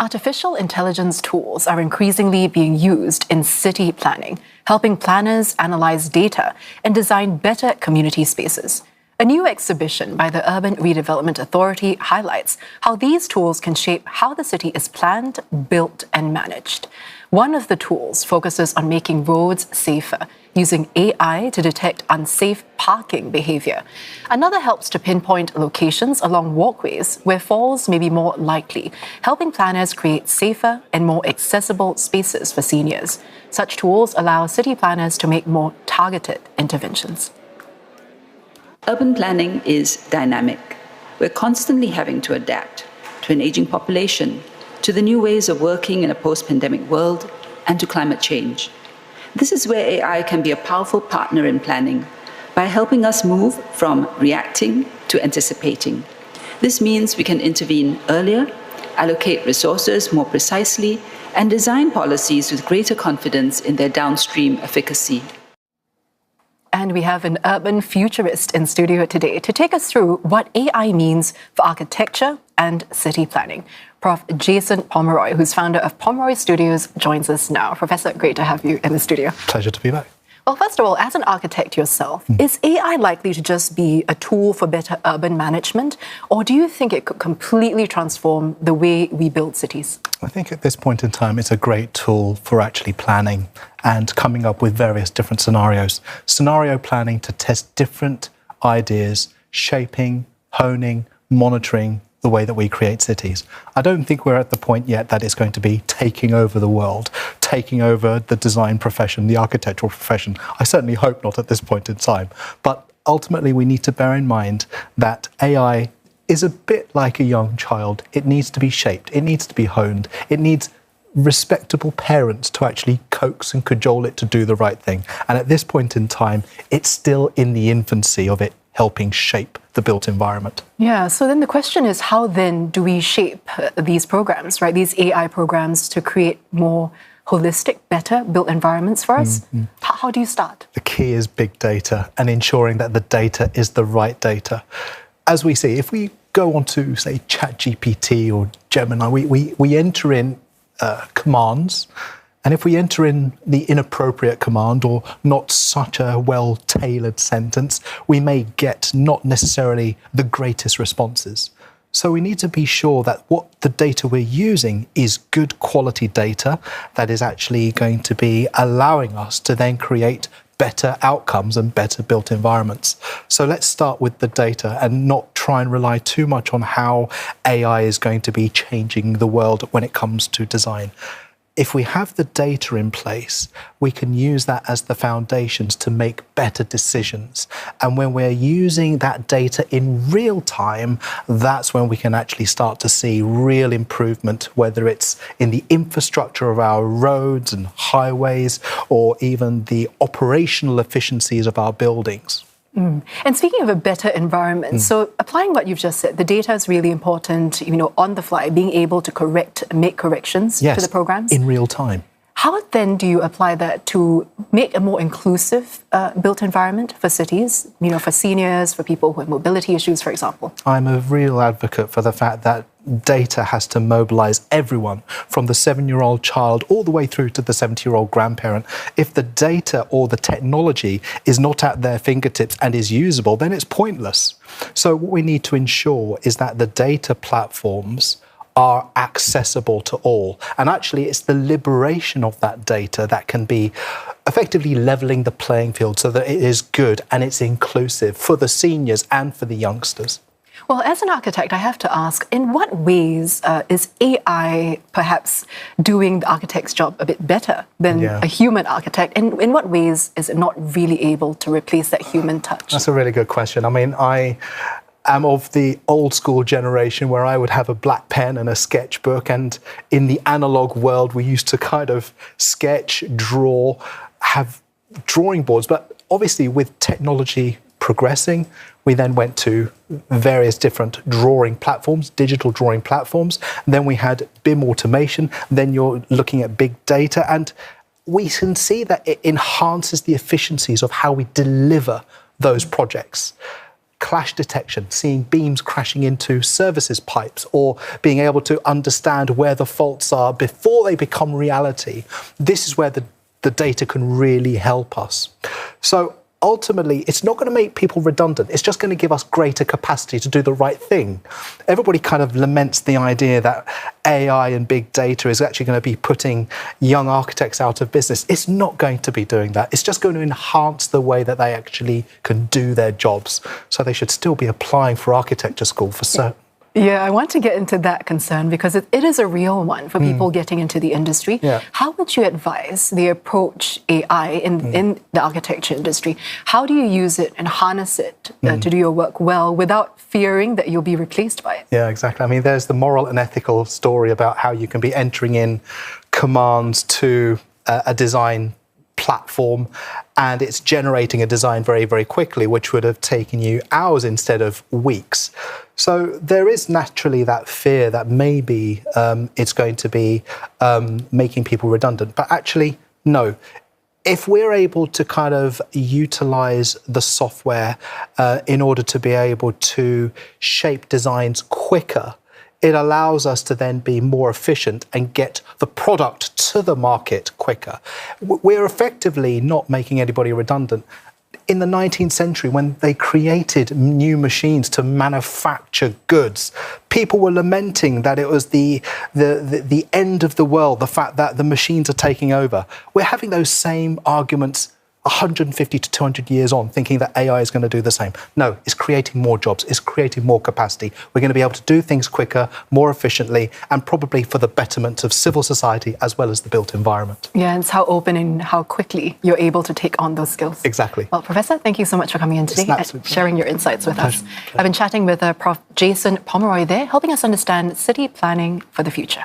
Artificial intelligence tools are increasingly being used in city planning, helping planners analyze data and design better community spaces. A new exhibition by the Urban Redevelopment Authority highlights how these tools can shape how the city is planned, built, and managed. One of the tools focuses on making roads safer, using AI to detect unsafe parking behaviour. Another helps to pinpoint locations along walkways where falls may be more likely, helping planners create safer and more accessible spaces for seniors. Such tools allow city planners to make more targeted interventions. Urban planning is dynamic. We're constantly having to adapt to an aging population, to the new ways of working in a post-pandemic world, and to climate change. This is where AI can be a powerful partner in planning by helping us move from reacting to anticipating. This means we can intervene earlier, allocate resources more precisely, and design policies with greater confidence in their downstream efficacy. And we have an urban futurist in studio today to take us through what AI means for architecture and city planning. Prof Jason Pomeroy, who's founder of Pomeroy Studios, joins us now. Professor, great to have you in the studio. Pleasure to be back. Well, first of all, as an architect yourself, is AI likely to just be a tool for better urban management, or do you think it could completely transform the way we build cities? I think at this point in time, it's a great tool for actually planning and coming up with various different scenarios. Scenario planning to test different ideas, shaping, honing, monitoring the way that we create cities. I don't think we're at the point yet that it's going to be taking over the world, taking over the design profession, the architectural profession. I certainly hope not at this point in time. But ultimately, we need to bear in mind that AI is a bit like a young child. It needs to be shaped. It needs to be honed. It needs respectable parents to actually coax and cajole it to do the right thing. And at this point in time, it's still in the infancy of it helping shape the built environment. Yeah, so then the question is, how then do we shape these programs, right? These AI programs to create more holistic, better built environments for us? How do you start? The key is big data and ensuring that the data is the right data. As we see, if we go on to, say, ChatGPT or Gemini, we enter in commands. And if we enter in the inappropriate command or not such a well-tailored sentence, we may get not necessarily the greatest responses. So we need to be sure that what the data we're using is good quality data that is actually going to be allowing us to then create better outcomes and better built environments. So let's start with the data and not try and rely too much on how AI is going to be changing the world when it comes to design. If we have the data in place, we can use that as the foundations to make better decisions. And when we're using that data in real time, that's when we can actually start to see real improvement, whether it's in the infrastructure of our roads and highways, or even the operational efficiencies of our buildings. And speaking of a better environment, so applying what you've just said, the data is really important, on the fly, being able to make corrections to the programs. In real time. How then do you apply that to make a more inclusive built environment for cities, for seniors, for people who have mobility issues, for example? I'm a real advocate for the fact that data has to mobilise everyone, from the 7-year-old child all the way through to the 70-year-old grandparent. If the data or the technology is not at their fingertips and is usable, then it's pointless. So what we need to ensure is that the data platforms are accessible to all. And actually, it's the liberation of that data that can be effectively levelling the playing field so that it is good and it's inclusive for the seniors and for the youngsters. Well, as an architect, I have to ask, in what ways is AI perhaps doing the architect's job a bit better than a human architect? And in what ways is it not really able to replace that human touch? That's a really good question. I mean, I am of the old school generation where I would have a black pen and a sketchbook. And in the analog world, we used to kind of sketch, draw, have drawing boards. But obviously with technology progressing, we then went to various different drawing platforms, digital drawing platforms. Then we had BIM automation. Then you're looking at big data. And we can see that it enhances the efficiencies of how we deliver those projects. clash detection, seeing beams crashing into services pipes, or being able to understand where the faults are before they become reality. This is where the data can really help us. So ultimately, it's not going to make people redundant. It's just going to give us greater capacity to do the right thing. Everybody kind of laments the idea that AI and big data is actually going to be putting young architects out of business. It's not going to be doing that. It's just going to enhance the way that they actually can do their jobs. So they should still be applying for architecture school for certain. Yeah, I want to get into that concern because it is a real one for people getting into the industry. Yeah. How would you advise the approach AI in the architecture industry? How do you use it and harness it to do your work well without fearing that you'll be replaced by it? Yeah, exactly. I mean, there's the moral and ethical story about how you can be entering in commands to a design platform and it's generating a design very, very quickly, which would have taken you hours instead of weeks. So there is naturally that fear that maybe it's going to be making people redundant. But actually, no. If we're able to kind of utilize the software in order to be able to shape designs quicker, it allows us to then be more efficient and get the product to the market quicker. We're effectively not making anybody redundant. In the 19th century, when they created new machines to manufacture goods, people were lamenting that it was the end of the world, the fact that the machines are taking over. We're having those same arguments 150 to 200 years on, thinking that AI is going to do the same. No, it's creating more jobs, it's creating more capacity. We're going to be able to do things quicker, more efficiently, and probably for the betterment of civil society as well as the built environment. Yeah, it's how open and how quickly you're able to take on those skills. Exactly. Well, Professor, thank you so much for coming in today and sharing your insights with us. Pleasure. I've been chatting with Prof Jason Pomeroy there, helping us understand city planning for the future.